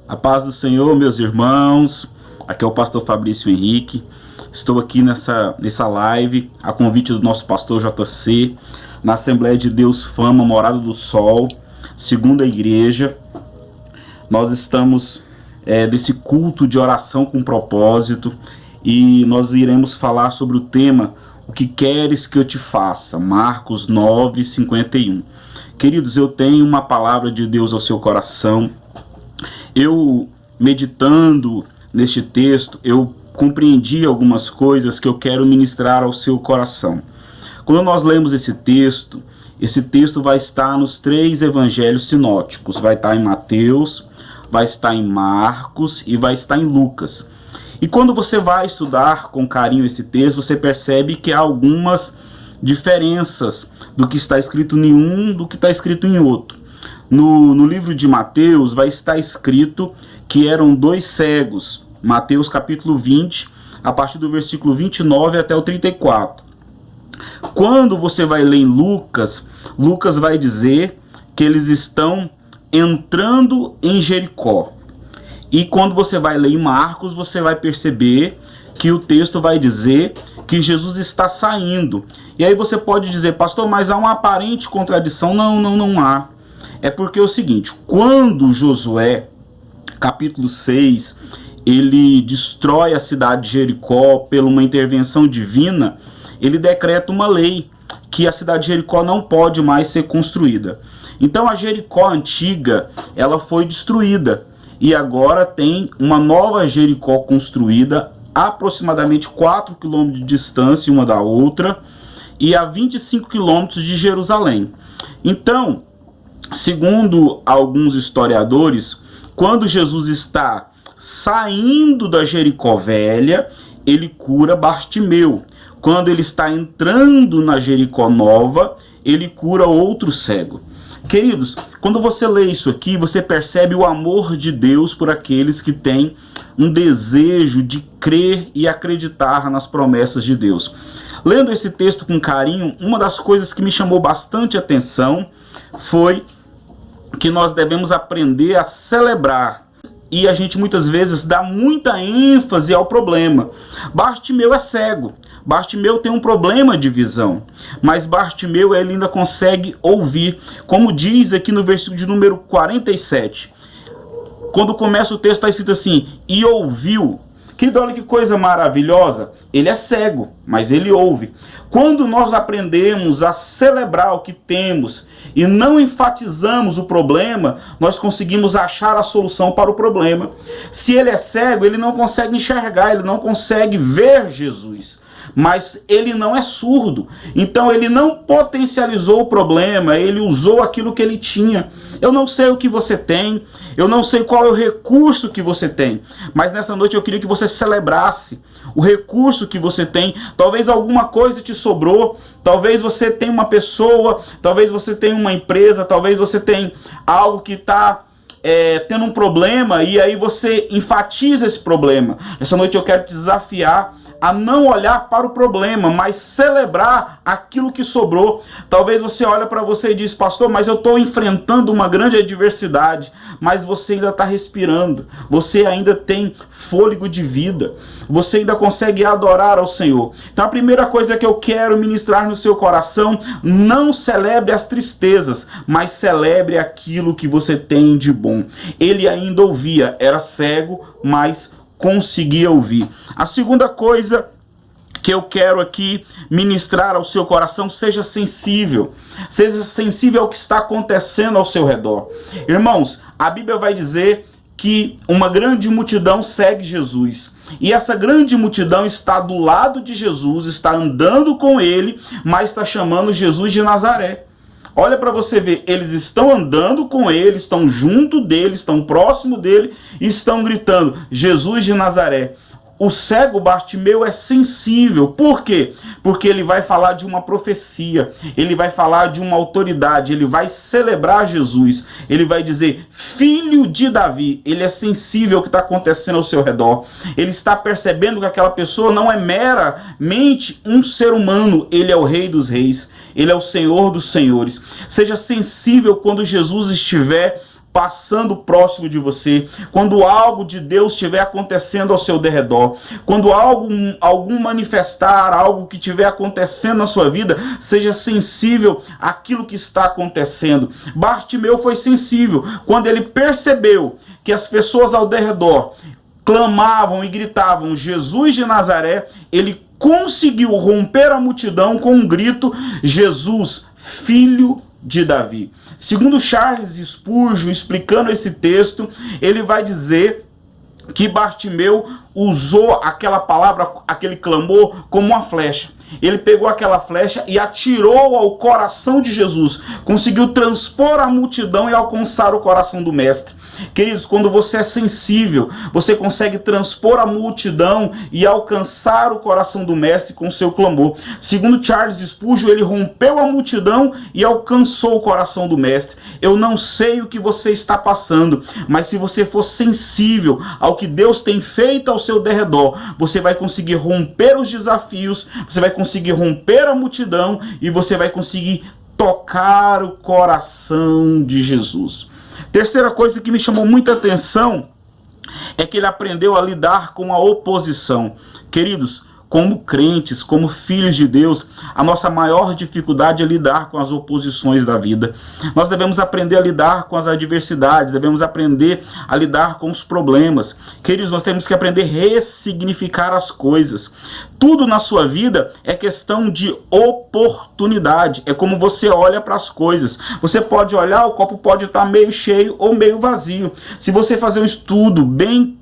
A paz do Senhor, meus irmãos. Aqui é o pastor Fabrício Henrique. Estou aqui nessa live a convite do nosso pastor JC, na Assembleia de Deus Fama, Morada do Sol, segunda igreja. Nós estamos desse culto de oração com propósito e nós iremos falar sobre o tema O que queres que eu te faça? Marcos 9:51. Queridos, eu tenho uma palavra de Deus ao seu coração. Eu, meditando neste texto, eu compreendi algumas coisas que eu quero ministrar ao seu coração. Quando nós lemos esse texto vai estar nos 3 evangelhos sinóticos. Vai estar em Mateus, vai estar em Marcos e vai estar em Lucas. E quando você vai estudar com carinho esse texto, você percebe que há algumas diferenças do que está escrito em um do que está escrito em outro. No livro de Mateus vai estar escrito que eram 2 cegos. Mateus capítulo 20, a partir do versículo 29 até o 34. Quando você vai ler em Lucas, Lucas vai dizer que eles estão entrando em Jericó. E quando você vai ler em Marcos, você vai perceber que o texto vai dizer que Jesus está saindo. E aí você pode dizer, pastor, mas há uma aparente contradição. Não há. É porque é o seguinte, quando Josué, capítulo 6, ele destrói a cidade de Jericó por uma intervenção divina, ele decreta uma lei que a cidade de Jericó não pode mais ser construída. Então a Jericó antiga, ela foi destruída e agora tem uma nova Jericó construída, aproximadamente 4 quilômetros de distância uma da outra e a 25 quilômetros de Jerusalém. Então, segundo alguns historiadores, quando Jesus está saindo da Jericó velha, ele cura Bartimeu. Quando ele está entrando na Jericó nova, ele cura outro cego. Queridos, quando você lê isso aqui, você percebe o amor de Deus por aqueles que têm um desejo de crer e acreditar nas promessas de Deus. Lendo esse texto com carinho, uma das coisas que me chamou bastante atenção foi que nós devemos aprender a celebrar. E a gente muitas vezes dá muita ênfase ao problema. Bartimeu é cego. Bartimeu tem um problema de visão. Mas Bartimeu ele ainda consegue ouvir. Como diz aqui no versículo de número 47. Quando começa o texto está escrito assim, e ouviu. Querido, olha que coisa maravilhosa. Ele é cego, mas ele ouve. Quando nós aprendemos a celebrar o que temos e não enfatizamos o problema, nós conseguimos achar a solução para o problema. Se ele é cego, ele não consegue enxergar, ele não consegue ver Jesus. Mas ele não é surdo. Então ele não potencializou o problema, ele usou aquilo que ele tinha. Eu não sei o que você tem, eu não sei qual é o recurso que você tem, mas nessa noite eu queria que você celebrasse o recurso que você tem. Talvez alguma coisa te sobrou, talvez você tenha uma pessoa, talvez você tenha uma empresa, talvez você tenha algo que está tendo um problema e aí você enfatiza esse problema. Essa noite eu quero te desafiar a não olhar para o problema, mas celebrar aquilo que sobrou. Talvez você olhe para você e diz, pastor, mas eu estou enfrentando uma grande adversidade, mas você ainda está respirando, você ainda tem fôlego de vida, você ainda consegue adorar ao Senhor. Então a primeira coisa que eu quero ministrar no seu coração, não celebre as tristezas, mas celebre aquilo que você tem de bom. Ele ainda ouvia, era cego, mas conseguia ouvir. A segunda coisa que eu quero aqui ministrar ao seu coração, seja sensível ao que está acontecendo ao seu redor. Irmãos, a Bíblia vai dizer que uma grande multidão segue Jesus. E essa grande multidão está do lado de Jesus, está andando com ele, mas está chamando Jesus de Nazaré. Olha para você ver, eles estão andando com ele, estão junto dele, estão próximo dele e estão gritando, Jesus de Nazaré. O cego Bartimeu é sensível. Por quê? Porque ele vai falar de uma profecia, ele vai falar de uma autoridade, ele vai celebrar Jesus, ele vai dizer, filho de Davi. Ele é sensível ao que está acontecendo ao seu redor. Ele está percebendo que aquela pessoa não é meramente um ser humano, ele é o Rei dos Reis, ele é o Senhor dos Senhores. Seja sensível quando Jesus estiver passando próximo de você, quando algo de Deus estiver acontecendo ao seu derredor, quando algum manifestar, algo que estiver acontecendo na sua vida, seja sensível àquilo que está acontecendo. Bartimeu foi sensível quando ele percebeu que as pessoas ao derredor clamavam e gritavam Jesus de Nazaré. Ele conseguiu romper a multidão com um grito: Jesus, filho de Davi. Segundo Charles Spurgeon, explicando esse texto, ele vai dizer que Bartimeu usou aquela palavra, aquele clamor, como uma flecha. Ele pegou aquela flecha e atirou ao coração de Jesus. Conseguiu transpor a multidão e alcançar o coração do mestre. Queridos, quando você é sensível, você consegue transpor a multidão e alcançar o coração do mestre com seu clamor. Segundo Charles Spurgeon, ele rompeu a multidão e alcançou o coração do mestre. Eu não sei o que você está passando, mas se você for sensível ao que Deus tem feito ao seu derredor, você vai conseguir romper os desafios, você vai conseguir romper a multidão e você vai conseguir tocar o coração de Jesus. Terceira coisa que me chamou muita atenção é que ele aprendeu a lidar com a oposição. Queridos, como crentes, como filhos de Deus, a nossa maior dificuldade é lidar com as oposições da vida. Nós devemos aprender a lidar com as adversidades, devemos aprender a lidar com os problemas. Queridos, nós temos que aprender a ressignificar as coisas. Tudo na sua vida é questão de oportunidade. É como você olha para as coisas. Você pode olhar, o copo pode estar meio cheio ou meio vazio. Se você fazer um estudo bem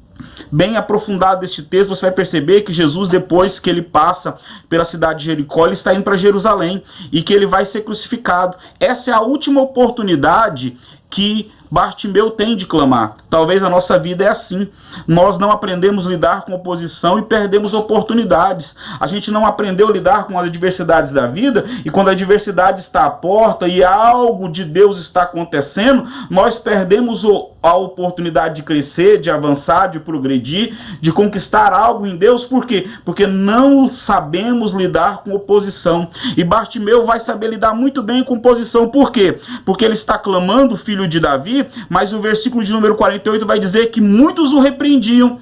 aprofundado deste texto, você vai perceber que Jesus, depois que ele passa pela cidade de Jericó, ele está indo para Jerusalém e que ele vai ser crucificado. Essa é a última oportunidade que Bartimeu tem de clamar. Talvez a nossa vida é assim. Nós não aprendemos a lidar com oposição e perdemos oportunidades. A gente não aprendeu a lidar com as adversidades da vida, e quando a adversidade está à porta e algo de Deus está acontecendo, nós perdemos a oportunidade de crescer, de avançar, de progredir, de conquistar algo em Deus. Por quê? Porque não sabemos lidar com oposição. E Bartimeu vai saber lidar muito bem com oposição. Por quê? Porque ele está clamando, filho de Davi, mas o versículo de número 48 vai dizer que muitos o repreendiam.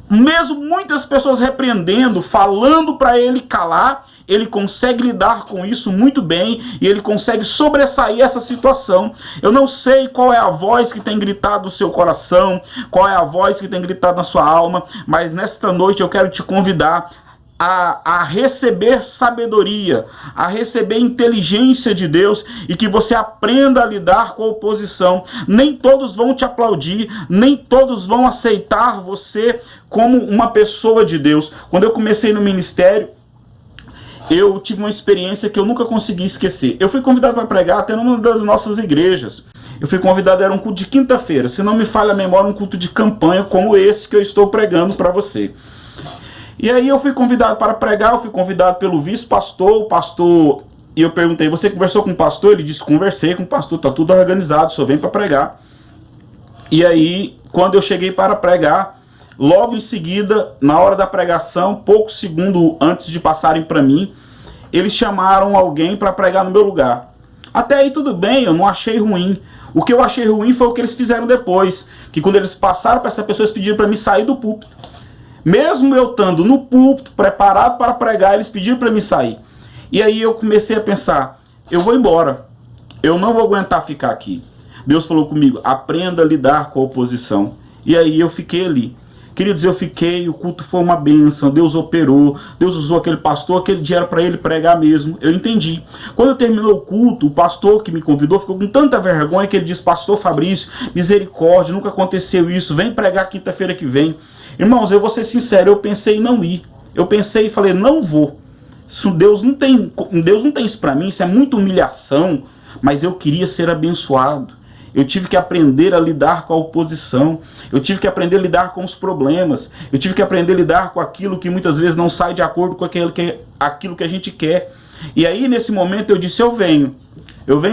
Mesmo muitas pessoas repreendendo, falando para ele calar, ele consegue lidar com isso muito bem e ele consegue sobressair essa situação. Eu não sei qual é a voz que tem gritado no seu coração, qual é a voz que tem gritado na sua alma, mas nesta noite eu quero te convidar a receber sabedoria, a receber inteligência de Deus, e que você aprenda a lidar com a oposição. Nem todos vão te aplaudir, nem todos vão aceitar você como uma pessoa de Deus. Quando eu comecei no ministério, eu tive uma experiência que eu nunca consegui esquecer. Eu fui convidado para pregar até numa das nossas igrejas. Eu fui convidado, era um culto de quinta-feira, se não me falha a memória, um culto de campanha como esse que eu estou pregando para você. E aí eu fui convidado para pregar, eu fui convidado pelo vice-pastor, o pastor, e eu perguntei: você conversou com o pastor? Ele disse: conversei com o pastor, está tudo organizado, só vem para pregar. E aí, quando eu cheguei para pregar, logo em seguida, na hora da pregação, poucos segundos antes de passarem para mim, eles chamaram alguém para pregar no meu lugar. Até aí tudo bem, eu não achei ruim. O que eu achei ruim foi o que eles fizeram depois, que quando eles passaram para essa pessoa, eles pediram para mim sair do púlpito. Mesmo eu estando no púlpito, preparado para pregar, eles pediram para mim sair. E aí eu comecei a pensar: eu vou embora, eu não vou aguentar ficar aqui. Deus falou comigo: aprenda a lidar com a oposição. E aí eu fiquei ali. Queridos, eu fiquei, o culto foi uma bênção, Deus operou, Deus usou aquele pastor, aquele dia era para ele pregar mesmo, eu entendi. Quando terminou o culto, o pastor que me convidou ficou com tanta vergonha que ele disse: pastor Fabrício, misericórdia, nunca aconteceu isso, vem pregar quinta-feira que vem. Irmãos, eu vou ser sincero, eu pensei em não ir. Eu pensei e falei: não vou. Deus não tem isso para mim, isso é muita humilhação, mas eu queria ser abençoado. Eu tive que aprender a lidar com a oposição. Eu tive que aprender a lidar com os problemas. Eu tive que aprender a lidar com aquilo que muitas vezes não sai de acordo com aquilo que a gente quer. E aí, nesse momento, eu disse: eu venho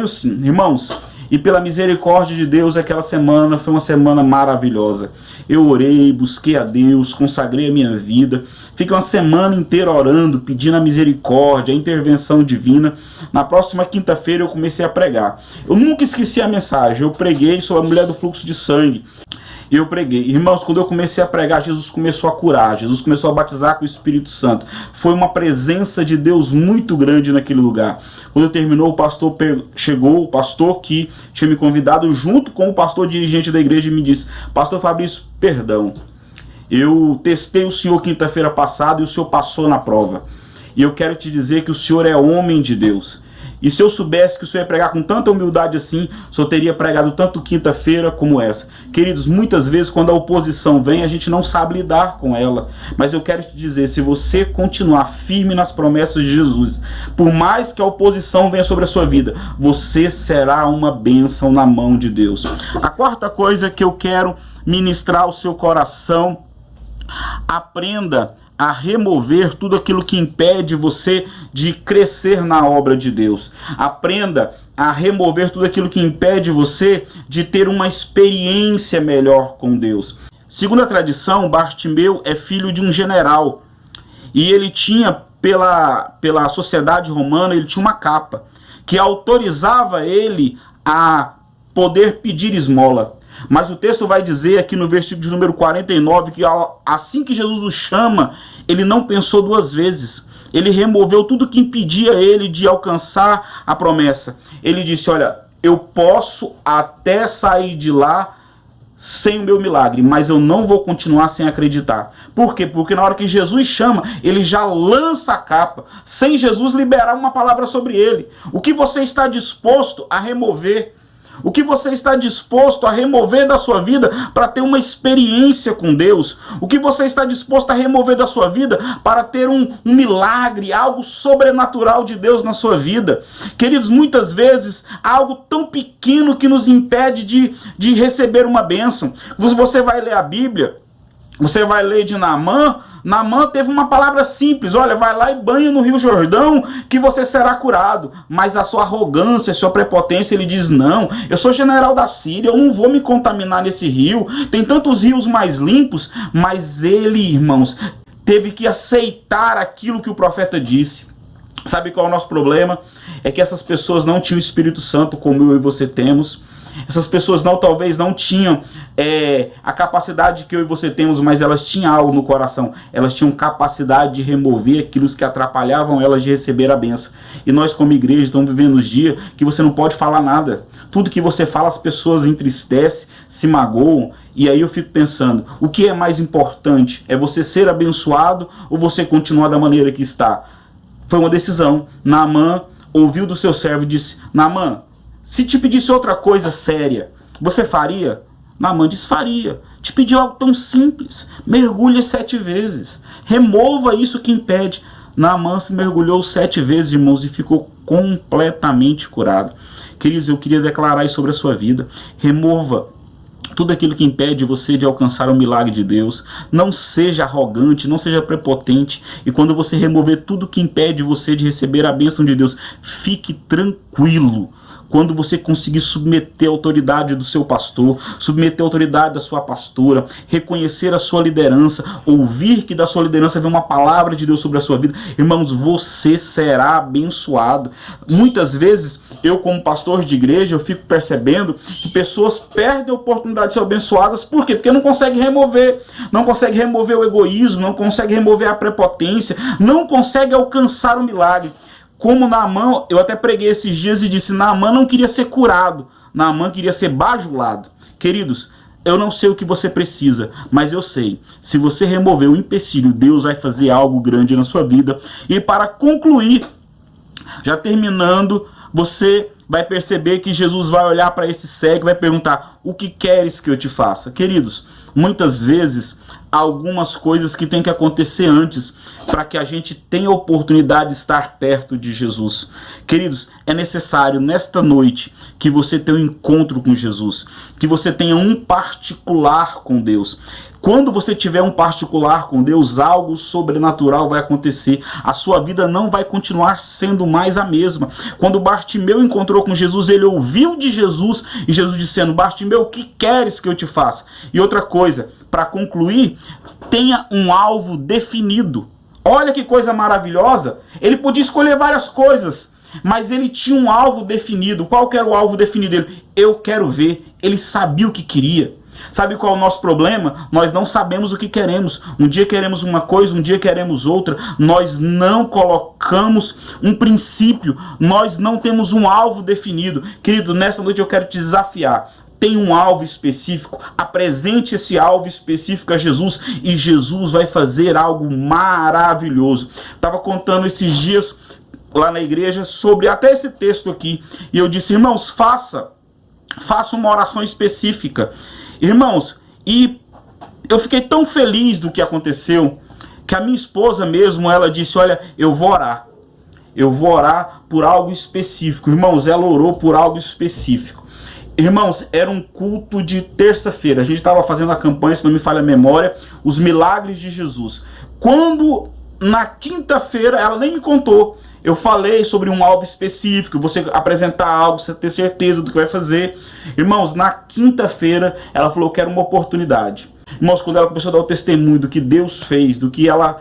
sim. Irmãos, E pela misericórdia de Deus, aquela semana foi uma semana maravilhosa. Eu orei, busquei a Deus, consagrei a minha vida. Fiquei uma semana inteira orando, pedindo a misericórdia, a intervenção divina. Na próxima quinta-feira eu comecei a pregar. Eu nunca esqueci a mensagem. Eu preguei sobre a mulher do fluxo de sangue. Eu preguei. Irmãos, quando eu comecei a pregar, Jesus começou a curar. Jesus começou a batizar com o Espírito Santo. Foi uma presença de Deus muito grande naquele lugar. Quando terminou, o pastor chegou, o pastor que tinha me convidado, junto com o pastor dirigente da igreja, e me disse: Pastor Fabrício, perdão. Eu testei o senhor quinta-feira passada e o senhor passou na prova. E eu quero te dizer que o senhor é homem de Deus. E se eu soubesse que o senhor ia pregar com tanta humildade assim, o senhor teria pregado tanto quinta-feira como essa. Queridos, muitas vezes quando a oposição vem, a gente não sabe lidar com ela. Mas eu quero te dizer, se você continuar firme nas promessas de Jesus, por mais que a oposição venha sobre a sua vida, você será uma bênção na mão de Deus. A quarta coisa que eu quero ministrar ao seu coração: aprenda a remover tudo aquilo que impede você de crescer na obra de Deus. Aprenda a remover tudo aquilo que impede você de ter uma experiência melhor com Deus. Segundo a tradição, Bartimeu é filho de um general. E ele tinha, pela sociedade romana, ele tinha uma capa que autorizava ele a poder pedir esmola. Mas o texto vai dizer aqui no versículo de número 49 que assim que Jesus o chama, ele não pensou duas vezes. Ele removeu tudo que impedia ele de alcançar a promessa. Ele disse: olha, eu posso até sair de lá sem o meu milagre, mas eu não vou continuar sem acreditar. Por quê? Porque na hora que Jesus chama, ele já lança a capa, sem Jesus liberar uma palavra sobre ele. O que você está disposto a remover? O que você está disposto a remover da sua vida para ter uma experiência com Deus? O que você está disposto a remover da sua vida para ter um milagre, algo sobrenatural de Deus na sua vida? Queridos, muitas vezes há algo tão pequeno que nos impede de receber uma bênção. Você vai ler a Bíblia, você vai ler de Naamã. Naamã teve uma palavra simples: olha, vai lá e banha no Rio Jordão que você será curado. Mas a sua arrogância, a sua prepotência, ele diz: não, eu sou general da Síria, eu não vou me contaminar nesse rio, tem tantos rios mais limpos. Mas ele, irmãos, teve que aceitar aquilo que o profeta disse. Sabe qual é o nosso problema? É que essas pessoas não tinham o Espírito Santo como eu e você temos. Essas pessoas talvez não tinham a capacidade que eu e você temos, mas elas tinham algo no coração. Elas tinham capacidade de remover aquilo que atrapalhavam elas de receber a bênção. E nós, como igreja, estamos vivendo os dias que você não pode falar nada. Tudo que você fala, as pessoas entristecem, se magoam. E aí eu fico pensando, o que é mais importante? É você ser abençoado ou você continuar da maneira que está? Foi uma decisão. Naamã ouviu do seu servo e disse: Naamã, se te pedisse outra coisa séria, você faria? Naamã disse: faria. Te pediu algo tão simples: mergulhe 7 vezes. Remova isso que impede. Naamã se mergulhou 7 vezes, irmãos, e ficou completamente curado. Queridos, eu queria declarar isso sobre a sua vida. Remova tudo aquilo que impede você de alcançar o milagre de Deus. Não seja arrogante, não seja prepotente. E quando você remover tudo que impede você de receber a bênção de Deus, fique tranquilo. Quando você conseguir submeter a autoridade do seu pastor, submeter a autoridade da sua pastora, reconhecer a sua liderança, ouvir que da sua liderança vem uma palavra de Deus sobre a sua vida, irmãos, você será abençoado. Muitas vezes, eu como pastor de igreja, eu fico percebendo que pessoas perdem a oportunidade de ser abençoadas. Por quê? Porque não consegue remover o egoísmo, não consegue remover a prepotência, não consegue alcançar o milagre. Como Naamã, eu até preguei esses dias e disse: Naamã não queria ser curado, Naamã queria ser bajulado. Queridos, eu não sei o que você precisa, mas eu sei, se você remover o empecilho, Deus vai fazer algo grande na sua vida. E para concluir, já terminando, você vai perceber que Jesus vai olhar para esse cego e vai perguntar: o que queres que eu te faça? Queridos, muitas vezes há algumas coisas que tem que acontecer antes para que a gente tenha a oportunidade de estar perto de Jesus. Queridos, é necessário nesta noite que você tenha um encontro com Jesus, que você tenha um particular com Deus. Quando você tiver um particular com Deus, algo sobrenatural vai acontecer. A sua vida não vai continuar sendo mais a mesma. Quando Bartimeu encontrou com Jesus, ele ouviu de Jesus e Jesus dizendo: Bartimeu, o que queres que eu te faça? E outra coisa, para concluir, tenha um alvo definido. Olha que coisa maravilhosa. Ele podia escolher várias coisas, mas ele tinha um alvo definido. Qual que era o alvo definido dele? Eu quero ver. Ele sabia o que queria. Sabe qual é o nosso problema? Nós não sabemos o que queremos. Um dia queremos uma coisa, um dia queremos outra. Nós não colocamos um princípio. Nós não temos um alvo definido. Querido, nessa noite eu quero te desafiar. Tem um alvo específico, apresente esse alvo específico a Jesus e Jesus vai fazer algo maravilhoso. Estava contando esses dias lá na igreja sobre até esse texto aqui e eu disse: irmãos, faça uma oração específica. Irmãos, e eu fiquei tão feliz do que aconteceu que a minha esposa mesmo, ela disse: olha, eu vou orar por algo específico. Irmãos, ela orou por algo específico. Irmãos, era um culto de terça-feira. A gente estava fazendo a campanha, se não me falha a memória, os milagres de Jesus. Quando na quinta-feira, ela nem me contou, eu falei sobre um alvo específico, você apresentar algo, você ter certeza do que vai fazer. Irmãos, na quinta-feira, ela falou: eu quero uma oportunidade. Irmãos, quando ela começou a dar o testemunho do que Deus fez, do que ela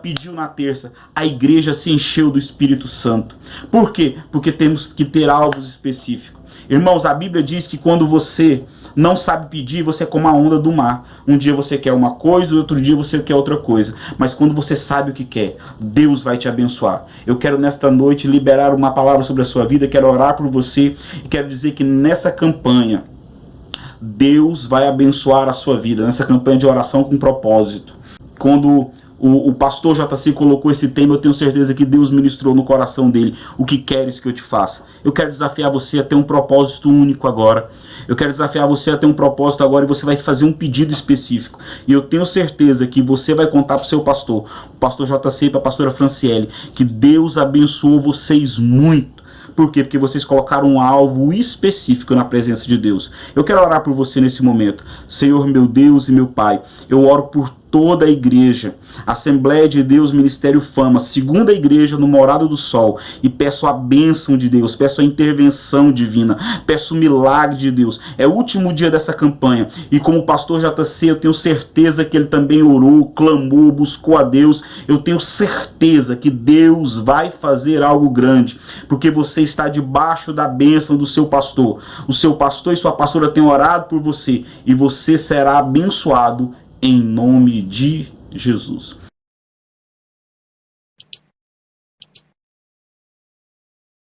pediu na terça, a igreja se encheu do Espírito Santo. Por quê? Porque temos que ter alvos específicos. Irmãos, a Bíblia diz que quando você não sabe pedir, você é como a onda do mar. Um dia você quer uma coisa, outro dia você quer outra coisa. Mas quando você sabe o que quer, Deus vai te abençoar. Eu quero nesta noite liberar uma palavra sobre a sua vida, quero orar por você e quero dizer que nessa campanha, Deus vai abençoar a sua vida, nessa campanha de oração com propósito. Quando o pastor JC colocou esse tema, eu tenho certeza que Deus ministrou no coração dele: o que queres que eu te faça? Eu quero desafiar você a ter um propósito único agora. Eu quero desafiar você a ter um propósito agora e você vai fazer um pedido específico. E eu tenho certeza que você vai contar para o seu pastor, o pastor JC e para a pastora Franciele, que Deus abençoou vocês muito. Por quê? Porque vocês colocaram um alvo específico na presença de Deus. Eu quero orar por você nesse momento. Senhor, meu Deus e meu Pai, eu oro por toda a igreja, Assembleia de Deus, Ministério Fama, segunda igreja no Morado do Sol, e peço a bênção de Deus, peço a intervenção divina, peço o milagre de Deus. É o último dia dessa campanha, e como o pastor JC, eu tenho certeza que ele também orou, clamou, buscou a Deus. Eu tenho certeza que Deus vai fazer algo grande, porque você está debaixo da bênção do seu pastor. O seu pastor e sua pastora têm orado por você, e você será abençoado em nome de Jesus.